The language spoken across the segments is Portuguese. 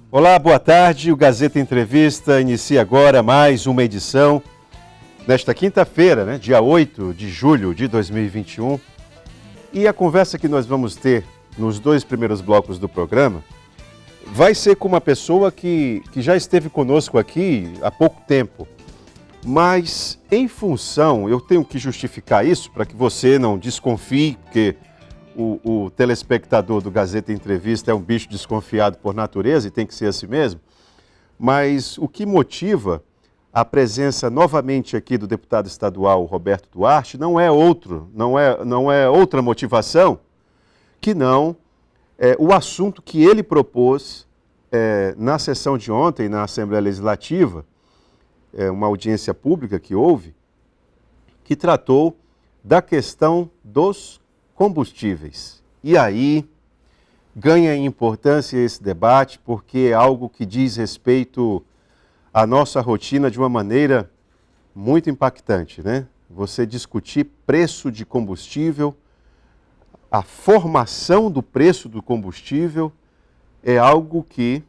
Olá, boa tarde. O Gazeta Entrevista inicia agora mais uma edição. Nesta quinta-feira, dia 8 de julho de 2021. E a conversa que nós vamos ter nos dois primeiros blocos do programa vai ser com uma pessoa que já esteve conosco aqui há pouco tempo. Mas, em função, eu tenho que justificar isso para que você não desconfie, porque o telespectador do Gazeta Entrevista é um bicho desconfiado por natureza e tem que ser assim mesmo. Mas o que motiva a presença novamente aqui do deputado estadual Roberto Duarte não é outra motivação que não o assunto que ele propôs na sessão de ontem na Assembleia Legislativa, uma audiência pública que houve, que tratou da questão dos combustíveis. E aí ganha importância esse debate porque é algo que diz respeito à nossa rotina de uma maneira muito impactante, né? Você discutir preço de combustível, a formação do preço do combustível é algo que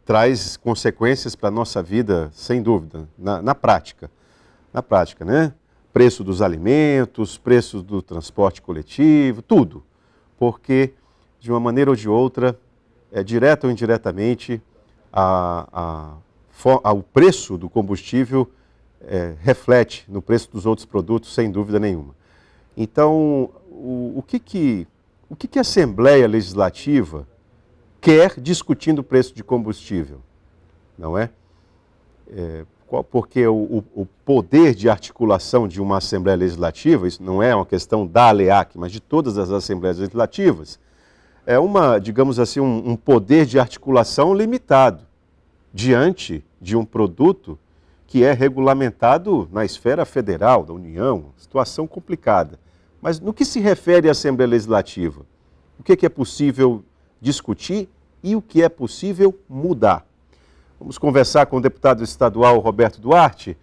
traz consequências para a nossa vida, sem dúvida, na prática. Na prática, né? Preço dos alimentos, preço do transporte coletivo, tudo. Porque, de uma maneira ou de outra, direta ou indiretamente, o preço do combustível reflete no preço dos outros produtos, sem dúvida nenhuma. Então, o que a Assembleia Legislativa quer discutindo o preço de combustível? Não é? Porque o poder de articulação de uma Assembleia Legislativa, isso não é uma questão da ALEAC, mas de todas as Assembleias Legislativas, é digamos assim, um poder de articulação limitado diante de um produto que é regulamentado na esfera federal, da União, situação complicada. Mas no que se refere à Assembleia Legislativa, o que é possível discutir e o que é possível mudar? Vamos conversar com o deputado estadual Roberto Duarte.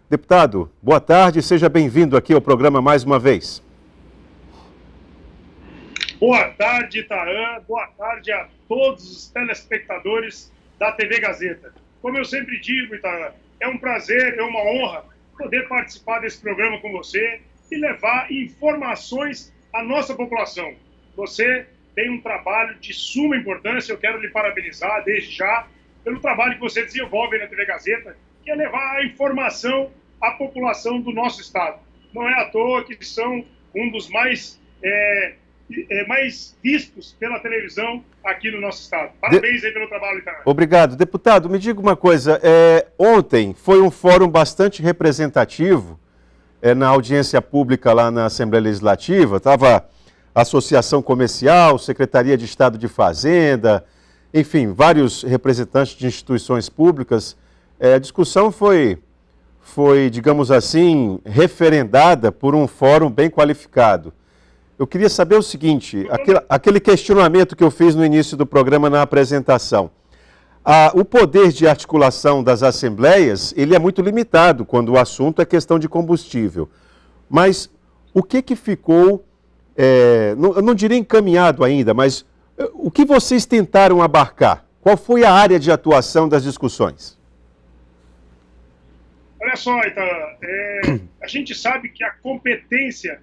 Deputado, boa tarde, seja bem-vindo aqui ao programa mais uma vez. Boa tarde, Itaã. Boa tarde a todos os telespectadores da TV Gazeta. Como eu sempre digo, Itaã, é um prazer, é uma honra poder participar desse programa com você e levar informações à nossa população. Você tem um trabalho de suma importância, eu quero lhe parabenizar desde já pelo trabalho que você desenvolve na TV Gazeta, que é levar a informação à população do nosso estado. Não é à toa que são um dos mais vistos pela televisão aqui no nosso estado. Parabéns aí pelo trabalho, cara. Obrigado. Deputado, me diga uma coisa, ontem foi um fórum bastante representativo na audiência pública lá na Assembleia Legislativa, estava a Associação Comercial, Secretaria de Estado de Fazenda, enfim, vários representantes de instituições públicas. A discussão foi, digamos assim, referendada por um fórum bem qualificado. Eu queria saber o seguinte, aquele questionamento que eu fiz no início do programa na apresentação. O poder de articulação das assembleias, ele é muito limitado quando o assunto é questão de combustível. Mas o que ficou, eu não diria encaminhado ainda, mas o que vocês tentaram abarcar? Qual foi a área de atuação das discussões? Olha só, Itaã, a gente sabe que a competência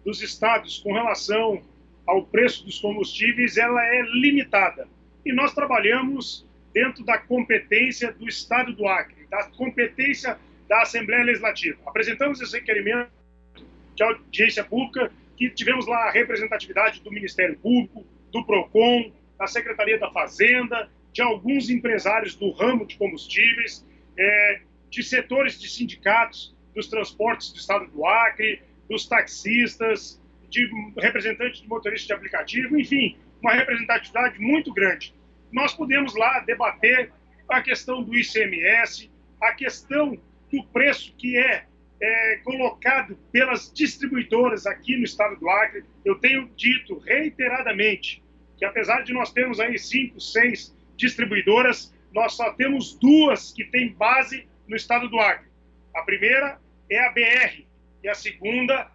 dos estados com relação ao preço dos combustíveis, ela é limitada. E nós trabalhamos dentro da competência do Estado do Acre, da competência da Assembleia Legislativa. Apresentamos esse requerimento de audiência pública, que tivemos lá a representatividade do Ministério Público, do PROCON, da Secretaria da Fazenda, de alguns empresários do ramo de combustíveis, de setores de sindicatos dos transportes do Estado do Acre, dos taxistas, de representantes de motoristas de aplicativo, enfim, uma representatividade muito grande. Nós pudemos lá debater a questão do ICMS, a questão do preço que é colocado pelas distribuidoras aqui no estado do Acre. Eu tenho dito reiteradamente que, apesar de nós termos aí 5, 6 distribuidoras, nós só temos 2 que têm base no estado do Acre. A primeira é a BR e a segunda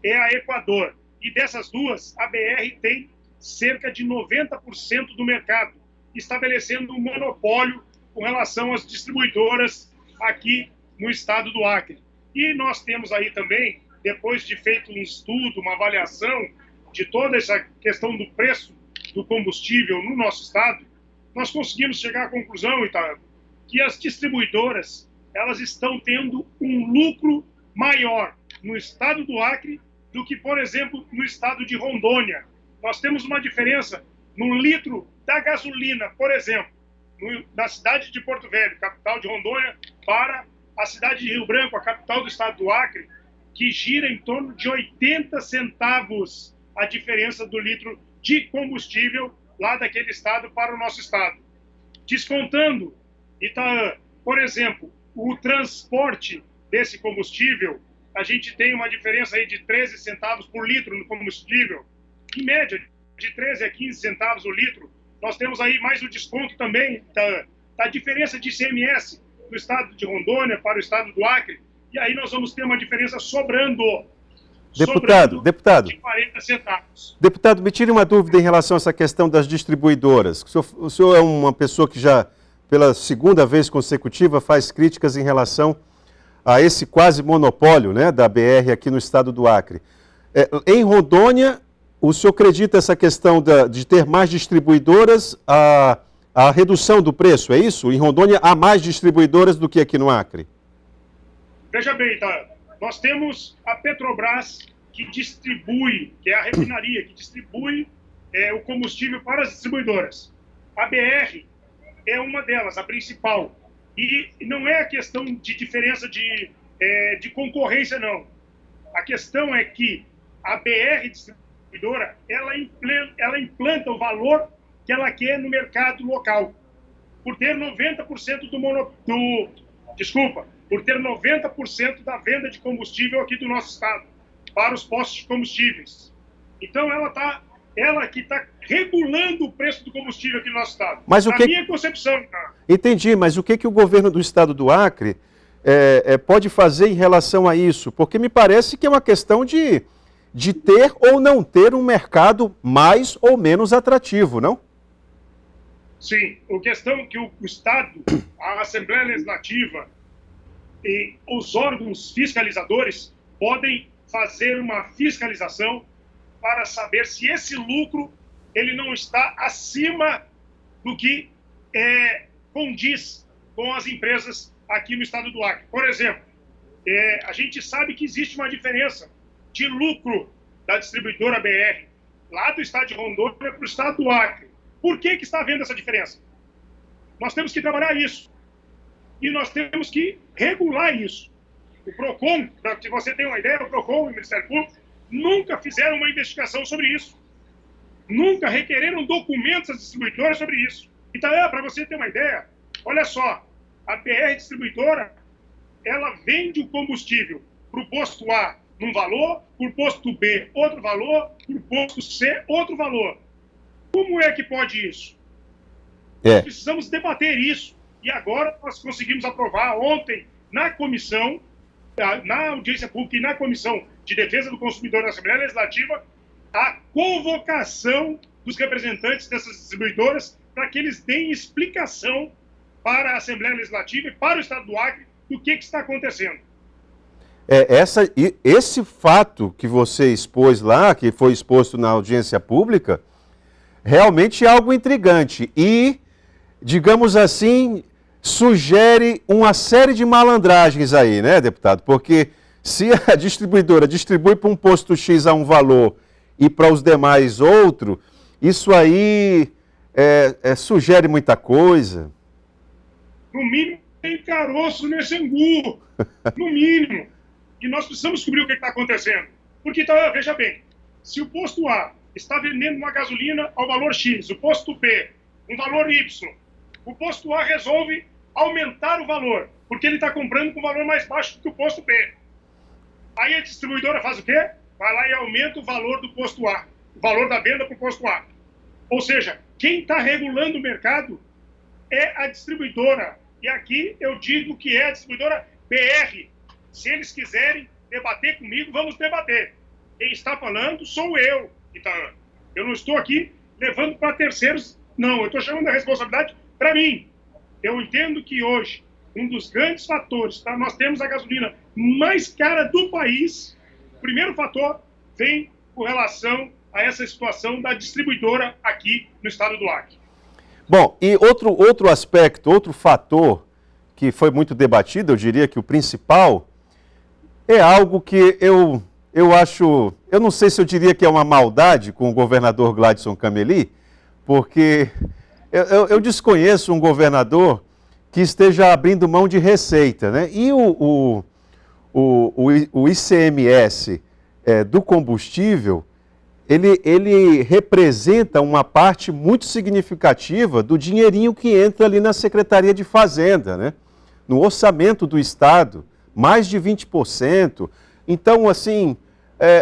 é a Equador. E dessas 2, a BR tem cerca de 90% do mercado. estabelecendo um monopólio com relação às distribuidoras aqui no estado do Acre. E nós temos aí também, depois de feito um estudo, uma avaliação de toda essa questão do preço do combustível no nosso estado, nós conseguimos chegar à conclusão, Itaú, que as distribuidoras elas estão tendo um lucro maior no estado do Acre do que, por exemplo, no estado de Rondônia. Nós temos uma diferença no litro da gasolina, por exemplo, da cidade de Porto Velho, capital de Rondônia, para a cidade de Rio Branco, a capital do estado do Acre, que gira em torno de 80 centavos a diferença do litro de combustível lá daquele estado para o nosso estado. Descontando, Itaú, por exemplo, o transporte desse combustível, a gente tem uma diferença aí de 13 centavos por litro no combustível, em média, de 13 a 15 centavos o litro. Nós temos aí mais o desconto também da diferença de ICMS do estado de Rondônia para o estado do Acre, e aí nós vamos ter uma diferença sobrando Deputado, de 40 centavos. Deputado, me tire uma dúvida em relação a essa questão das distribuidoras. O senhor é uma pessoa que já, pela segunda vez consecutiva, faz críticas em relação a esse quase monopólio, né, da BR aqui no estado do Acre. Em Rondônia, o senhor acredita essa questão de ter mais distribuidoras, a redução do preço, é isso? Em Rondônia há mais distribuidoras do que aqui no Acre? Veja bem, nós temos a Petrobras, que distribui, que é a refinaria, que distribui o combustível para as distribuidoras. A BR é uma delas, a principal. E não é a questão de diferença de concorrência, não. A questão é que a BR distribuidora, ela implanta o valor que ela quer no mercado local. Por ter 90% por ter 90% da venda de combustível aqui do nosso estado, para os postos de combustíveis. Então, ela que está regulando o preço do combustível aqui no nosso estado. Mas minha concepção, Entendi, mas o que o governo do estado do Acre pode fazer em relação a isso? Porque me parece que é uma questão de ter ou não ter um mercado mais ou menos atrativo, não? Sim, a questão é que o Estado, a Assembleia Legislativa e os órgãos fiscalizadores podem fazer uma fiscalização para saber se esse lucro ele não está acima do que condiz com as empresas aqui no estado do Acre. Por exemplo, a gente sabe que existe uma diferença de lucro da distribuidora BR lá do estado de Rondônia para o estado do Acre. Por que está havendo essa diferença? Nós temos que trabalhar isso. E nós temos que regular isso. O PROCON, para que você tenha uma ideia, o PROCON e o Ministério Público nunca fizeram uma investigação sobre isso. Nunca requereram documentos às distribuidoras sobre isso. Então, para você ter uma ideia, olha só, a BR distribuidora, ela vende o combustível para o posto A num valor, para o posto B outro valor, para o posto C outro valor. Como é que pode isso? Nós precisamos debater isso. E agora nós conseguimos aprovar ontem na comissão, na audiência pública e na comissão de defesa do consumidor da Assembleia Legislativa, a convocação dos representantes dessas distribuidoras para que eles deem explicação para a Assembleia Legislativa e para o Estado do Acre do que está acontecendo. Esse fato que você expôs lá, que foi exposto na audiência pública, realmente é algo intrigante e, digamos assim, sugere uma série de malandragens aí, né, deputado? Porque se a distribuidora distribui para um posto X a um valor e para os demais outro, isso aí sugere muita coisa. No mínimo, tem caroço nesse angu. No mínimo. E nós precisamos descobrir o que está acontecendo. Porque, veja bem, se o posto A está vendendo uma gasolina ao valor X, o posto B, um valor Y, o posto A resolve aumentar o valor, porque ele está comprando com um valor mais baixo que o posto B. Aí a distribuidora faz o quê? Vai lá e aumenta o valor do posto A, o valor da venda para o posto A. Ou seja, quem está regulando o mercado é a distribuidora. E aqui eu digo que é a distribuidora BR. Se eles quiserem debater comigo, vamos debater. Quem está falando sou eu. Então, eu não estou aqui levando para terceiros Não, eu estou chamando a responsabilidade para mim. Eu entendo que hoje, um dos grandes fatores, tá? Nós temos a gasolina mais cara do país. O primeiro fator vem com relação a essa situação da distribuidora aqui no estado do Acre. Bom, e outro aspecto, outro fator que foi muito debatido, eu diria que o principal, é algo que eu acho, eu não sei se eu diria que é uma maldade com o governador Gladson Cameli, porque eu desconheço um governador que esteja abrindo mão de receita, né? E o ICMS do combustível, ele representa uma parte muito significativa do dinheirinho que entra ali na Secretaria de Fazenda, né? No orçamento do Estado, mais de 20%. Então, assim,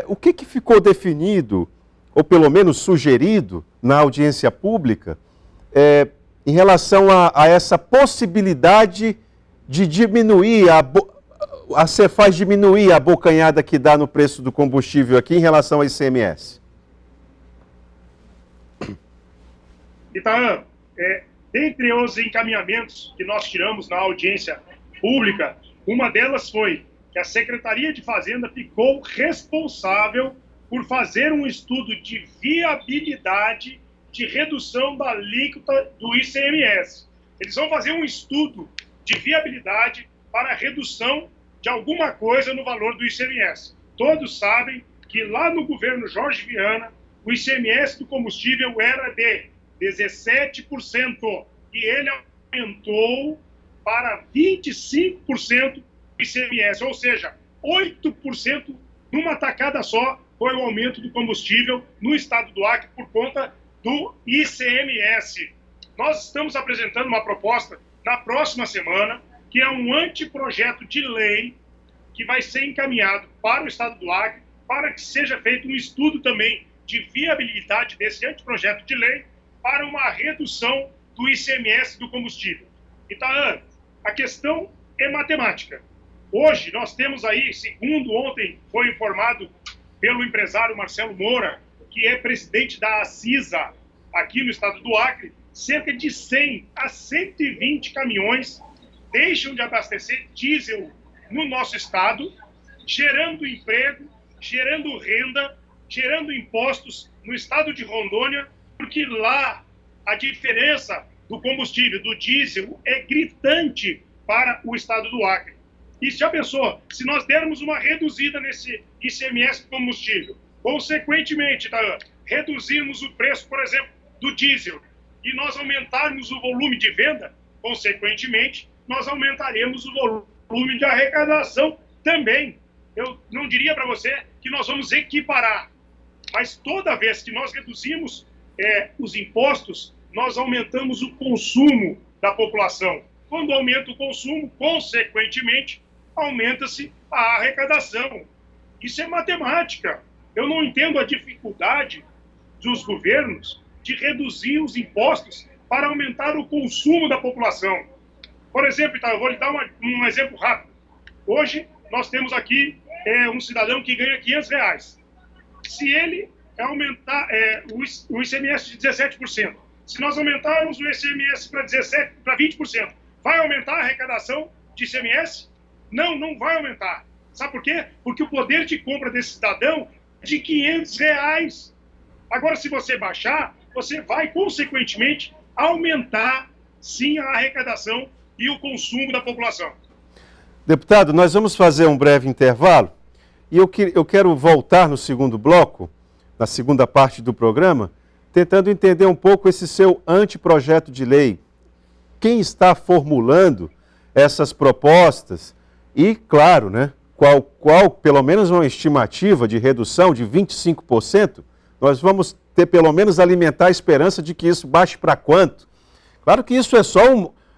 o que ficou definido, ou pelo menos sugerido na audiência pública, em relação a essa possibilidade de diminuir, a Cefaz diminuir a bocanhada que dá no preço do combustível aqui em relação ao ICMS? Itaã, dentre os encaminhamentos que nós tiramos na audiência pública, uma delas foi que a Secretaria de Fazenda ficou responsável por fazer um estudo de viabilidade de redução da alíquota do ICMS. Eles vão fazer um estudo de viabilidade para a redução de alguma coisa no valor do ICMS. Todos sabem que lá no governo Jorge Viana, o ICMS do combustível era de 17% e ele aumentou para 25% do ICMS, ou seja, 8% numa tacada só foi o aumento do combustível no estado do Acre por conta do ICMS. Nós estamos apresentando uma proposta na próxima semana, que é um anteprojeto de lei que vai ser encaminhado para o estado do Acre, para que seja feito um estudo também de viabilidade desse anteprojeto de lei para uma redução do ICMS do combustível. Então, a questão é matemática. Hoje nós temos aí, segundo ontem foi informado pelo empresário Marcelo Moura, que é presidente da ACISA aqui no estado do Acre, cerca de 100 a 120 caminhões deixam de abastecer diesel no nosso estado, gerando emprego, gerando renda, gerando impostos no estado de Rondônia, porque lá a diferença do combustível, do diesel, é gritante para o estado do Acre. E já pensou, se nós dermos uma reduzida nesse ICMS do combustível, consequentemente, reduzirmos o preço, por exemplo, do diesel, e nós aumentarmos o volume de venda, consequentemente, nós aumentaremos o volume de arrecadação também. Eu não diria para você que nós vamos equiparar, mas toda vez que nós reduzimos os impostos, nós aumentamos o consumo da população. Quando aumenta o consumo, consequentemente, aumenta-se a arrecadação. Isso é matemática. Eu não entendo a dificuldade dos governos de reduzir os impostos para aumentar o consumo da população. Por exemplo, eu vou lhe dar um exemplo rápido. Hoje, nós temos aqui um cidadão que ganha R$500. Se ele aumentar o ICMS de 17%, se nós aumentarmos o ICMS para 20%, vai aumentar a arrecadação de ICMS? Não, não vai aumentar. Sabe por quê? Porque o poder de compra desse cidadão é de R$500. Agora, se você baixar, você vai, consequentemente, aumentar, sim, a arrecadação e o consumo da população. Deputado, nós vamos fazer um breve intervalo e eu quero voltar no segundo bloco, na segunda parte do programa, tentando entender um pouco esse seu anteprojeto de lei. Quem está formulando essas propostas e, claro, né, qual pelo menos uma estimativa de redução de 25%, nós vamos ter pelo menos alimentar a esperança de que isso baixe para quanto? Claro que isso é só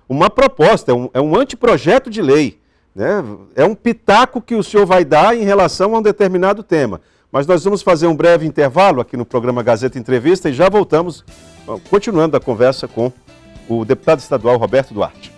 uma proposta, é um anteprojeto de lei, né? É um pitaco que o senhor vai dar em relação a um determinado tema. Mas nós vamos fazer um breve intervalo aqui no programa Gazeta Entrevista e já voltamos, continuando a conversa com o deputado estadual Roberto Duarte.